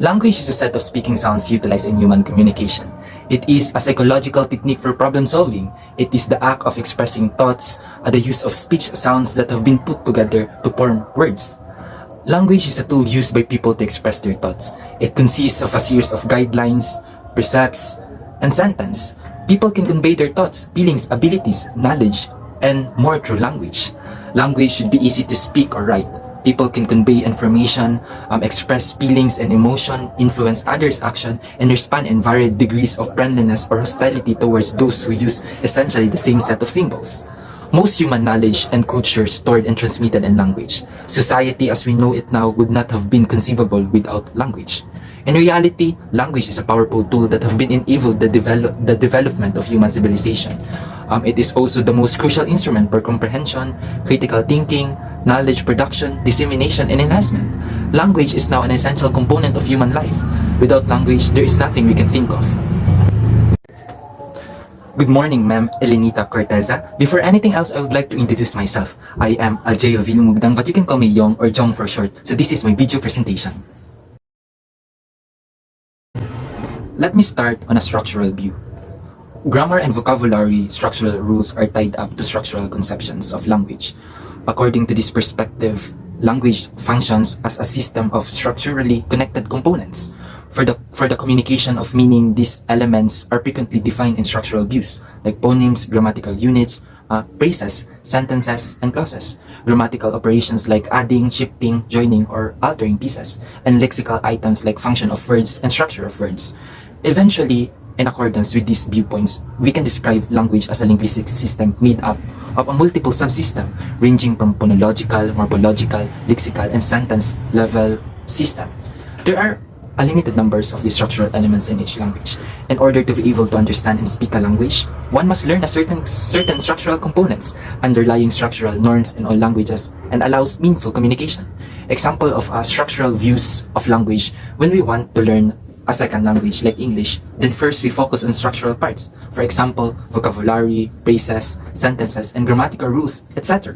Language is a set of speaking sounds utilized in human communication. It is a psychological technique for problem solving. It is the act of expressing thoughts, the use of speech sounds that have been put together to form words. Language is a tool used by people to express their thoughts. It consists of a series of guidelines, precepts, and sentences. People can convey their thoughts, feelings, abilities, knowledge, and more through language. Language should be easy to speak or write. People can convey information, express feelings and emotion, influence others' action, and respond in varied degrees of friendliness or hostility towards those who use essentially the same set of symbols. Most human knowledge and culture stored and transmitted in language. Society as we know it now would not have been conceivable without language. In reality, language is a powerful tool that have been enabled the development of human civilization. It is also the most crucial instrument for comprehension, critical thinking, knowledge production, dissemination, and enhancement. Language is now an essential component of human life. Without language, there is nothing we can think of. Good morning, Ma'am Elenita Corteza. Before anything else, I would like to introduce myself. I am Aljeyo Vilumugdang, but you can call me Yong or Jong for short. So this is my video presentation. Let me start on a structural view. Grammar and vocabulary structural rules are tied up to structural conceptions of language. According to this perspective, language functions as a system of structurally connected components. For the communication of meaning, these elements are frequently defined in structural views, like phonemes, grammatical units, phrases, sentences, and clauses, grammatical operations like adding, shifting, joining, or altering pieces, and lexical items like function of words and structure of words. Eventually, in accordance with these viewpoints, we can describe language as a linguistic system made up of a multiple subsystem ranging from phonological, morphological, lexical, and sentence level system. There are a limited numbers of the structural elements in each language. In order to be able to understand and speak a language, one must learn a certain structural components, underlying structural norms in all languages, and allows meaningful communication. Example of structural views of language: when we want to learn a second language like English, then first we focus on structural parts. For example, vocabulary, phrases, sentences, and grammatical rules, etc.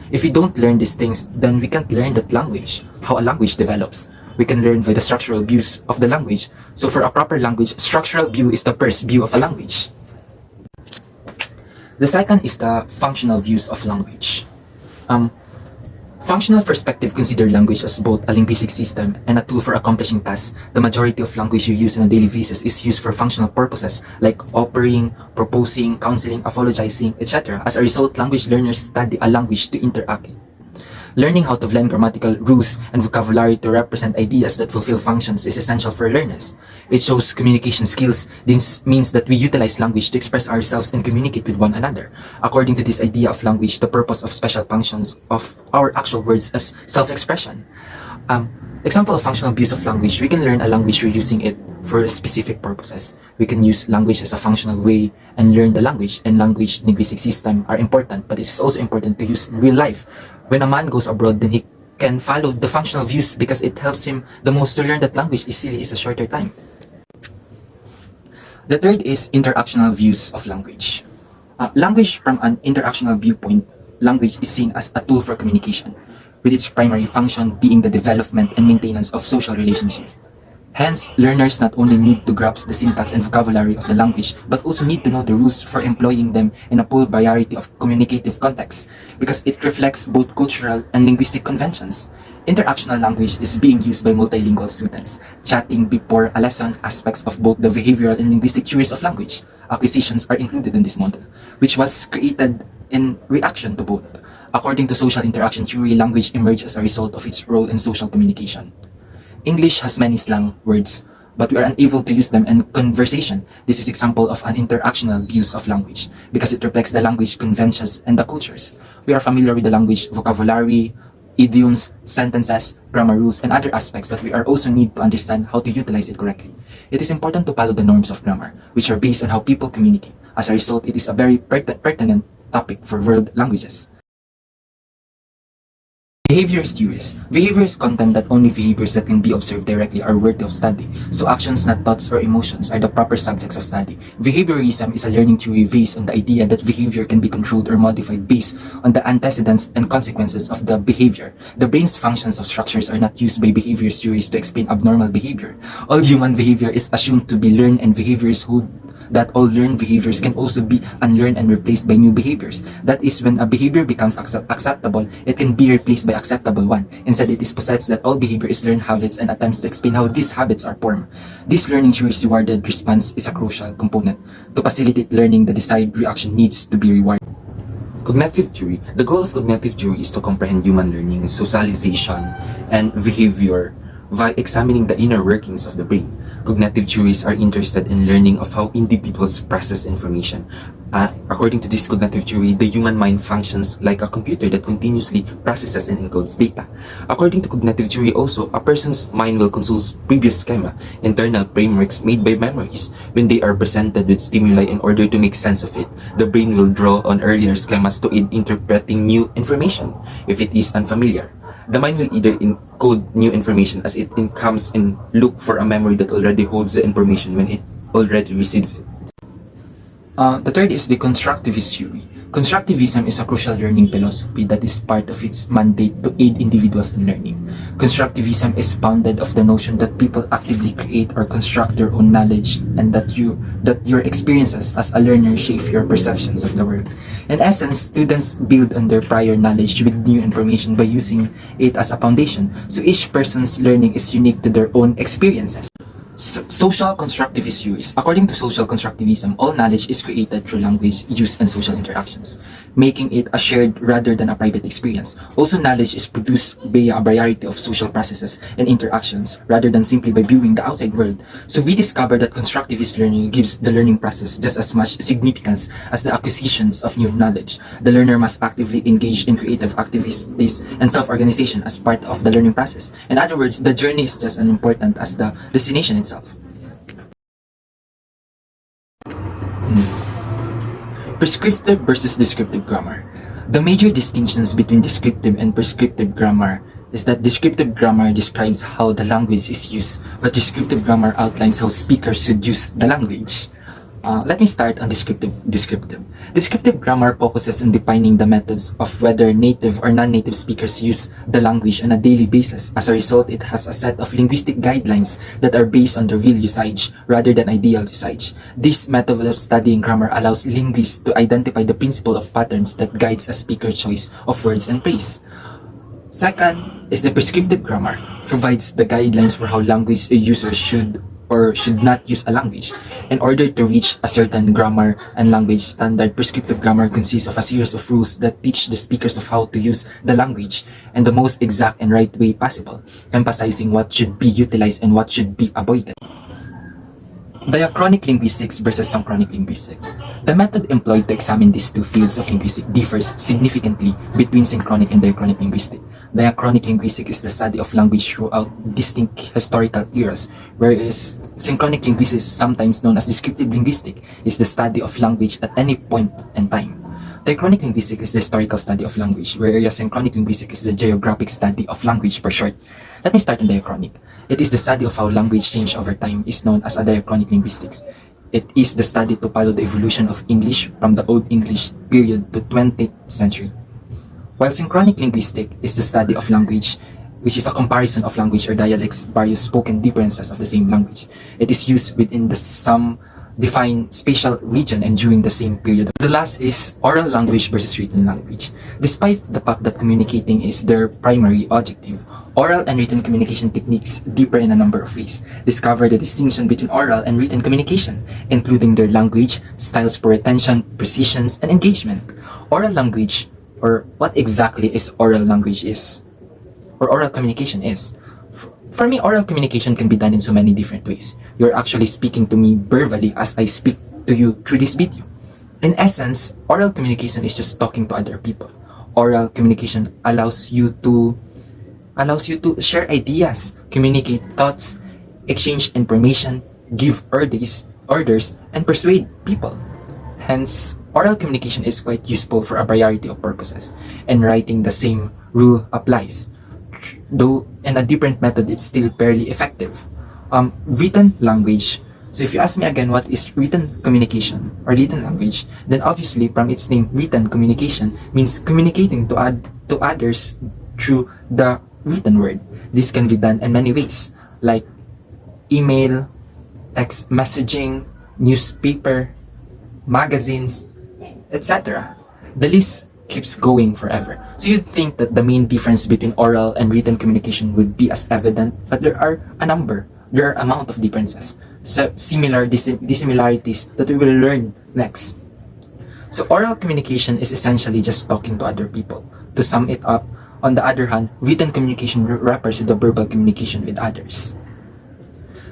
If we don't learn these things, then we can't learn that language, how a language develops. We can learn by the structural views of the language. So for a proper language, structural view is the first view of a language. The second is the functional views of language. Functional perspective consider language as both a linguistic system and a tool for accomplishing tasks. The majority of language you use on a daily basis is used for functional purposes like offering, proposing, counseling, apologizing, etc. As a result, language learners study a language to interact. Learning how to blend grammatical rules and vocabulary to represent ideas that fulfill functions is essential for learners. It shows communication skills. This means that we utilize language to express ourselves and communicate with one another. According to this idea of language, the purpose of special functions of our actual words is self-expression. Example of functional views of language: we can learn a language through using it for specific purposes. We can use language as a functional way and learn the language, and language linguistic system are important, but it is also important to use in real life. When a man goes abroad, then he can follow the functional views because it helps him the most to learn that language easily is a shorter time. The third is interactional views of language. Language from an interactional viewpoint, language is seen as a tool for communication, with its primary function being the development and maintenance of social relationships. Hence, learners not only need to grasp the syntax and vocabulary of the language, but also need to know the rules for employing them in a full variety of communicative contexts, because it reflects both cultural and linguistic conventions. Interactional language is being used by multilingual students, chatting before a lesson. Aspects of both the behavioral and linguistic theories of language acquisitions are included in this model, which was created in reaction to both. According to social interaction theory, language emerged as a result of its role in social communication. English has many slang words, but we are unable to use them in conversation. This is example of an interactional views of language, because it reflects the language conventions and the cultures. We are familiar with the language vocabulary, idioms, sentences, grammar rules, and other aspects, but we are also need to understand how to utilize it correctly. It is important to follow the norms of grammar, which are based on how people communicate. As a result, it is a very pertinent topic for world languages. Behaviorist theories. Behaviorists contend that only behaviors that can be observed directly are worthy of study, so actions, not thoughts or emotions, are the proper subjects of study. Behaviorism is a learning theory based on the idea that behavior can be controlled or modified based on the antecedents and consequences of the behavior. The brain's functions of structures are not used by behaviorist theories to explain abnormal behavior. All human behavior is assumed to be learned, and behaviorists hold that all learned behaviors can also be unlearned and replaced by new behaviors. That is, when a behavior becomes acceptable, it can be replaced by acceptable one. Instead, it is posits that all behavior is learned habits and attempts to explain how these habits are formed. This learning theory's rewarded response is a crucial component. To facilitate learning, the desired reaction needs to be rewarded. Cognitive theory. The goal of cognitive theory is to comprehend human learning, socialization, and behavior by examining the inner workings of the brain. Cognitive theories are interested in learning of how individuals process information. According to this cognitive theory, the human mind functions like a computer that continuously processes and encodes data. According to cognitive theory also, a person's mind will consult previous schema, internal frameworks made by memories. When they are presented with stimuli in order to make sense of it, the brain will draw on earlier schemas to aid interpreting new information if it is unfamiliar. The mind will either encode new information as it comes and look for a memory that already holds the information when it already receives it. The third is the Constructivist Theory. Constructivism is a crucial learning philosophy that is part of its mandate to aid individuals in learning. Constructivism is founded of the notion that people actively create or construct their own knowledge, and that your experiences as a learner shape your perceptions of the world. In essence, students build on their prior knowledge with new information by using it as a foundation, so each person's learning is unique to their own experiences. Social constructivist theories. According to social constructivism, all knowledge is created through language, use, and social interactions, making it a shared rather than a private experience. Also, knowledge is produced via a variety of social processes and interactions rather than simply by viewing the outside world. So we discover that constructivist learning gives the learning process just as much significance as the acquisitions of new knowledge. The learner must actively engage in creative activities and self-organization as part of the learning process. In other words, the journey is just as important as the destination itself. Prescriptive versus descriptive grammar. The major distinctions between descriptive and prescriptive grammar is that descriptive grammar describes how the language is used, but descriptive grammar outlines how speakers should use the language. Let me start on descriptive. Descriptive grammar focuses on defining the methods of whether native or non-native speakers use the language on a daily basis. As a result, it has a set of linguistic guidelines that are based on the real usage rather than ideal usage. This method of studying grammar allows linguists to identify the principle of patterns that guides a speaker's choice of words and phrase. Second is the prescriptive grammar, provides the guidelines for how language users should or should not use a language. In order to reach a certain grammar and language standard, prescriptive grammar consists of a series of rules that teach the speakers of how to use the language in the most exact and right way possible, emphasizing what should be utilized and what should be avoided. Diachronic linguistics versus synchronic linguistics. The method employed to examine these two fields of linguistics differs significantly between synchronic and diachronic linguistics. Diachronic linguistics is the study of language throughout distinct historical eras, whereas synchronic linguistics, sometimes known as descriptive linguistics, is the study of language at any point in time. Diachronic linguistics is the historical study of language, whereas synchronic linguistics is the geographic study of language for short. Let me start on diachronic. It is the study of how language change over time is known as a diachronic linguistics. It is the study to follow the evolution of English from the Old English period to 20th century. While synchronic linguistics is the study of language, which is a comparison of language or dialects, various spoken differences of the same language. It is used within some defined spatial region and during the same period. The last is oral language versus written language. Despite the fact that communicating is their primary objective, oral and written communication techniques differ in a number of ways. Discover the distinction between oral and written communication, including their language, styles for retention, precisions, and engagement. Oral language, or what exactly is oral language is, or oral communication is. For me, oral communication can be done in so many different ways. You're actually speaking to me verbally as I speak to you through this video. In essence, oral communication is just talking to other people. Oral communication allows you to share ideas, communicate thoughts, exchange information, give orders, and persuade people. Hence, Oral communication is quite useful for a variety of purposes, and writing the same rule applies. Though in a different method, it's still fairly effective. Written language. So if you ask me again what is written communication or written language, then obviously from its name, written communication means communicating to others through the written word. This can be done in many ways, like email, text messaging, newspaper, magazines, etc. The list keeps going forever. So you'd think that the main difference between oral and written communication would be as evident, but there are amount of differences, so dissimilarities that we will learn next. So oral communication is essentially just talking to other people. To sum it up, on the other hand, written communication refers to the verbal communication with others.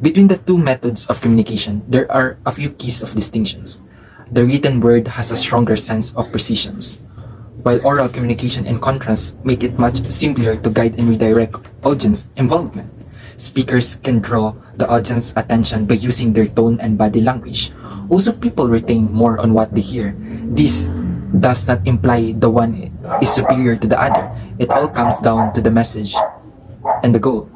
Between the two methods of communication, there are a few keys of distinctions. The written word has a stronger sense of precision, while oral communication, in contrast, make it much simpler to guide and redirect audience involvement. Speakers can draw the audience's attention by using their tone and body language. Also, people retain more on what they hear. This does not imply the one is superior to the other. It all comes down to the message and the goal.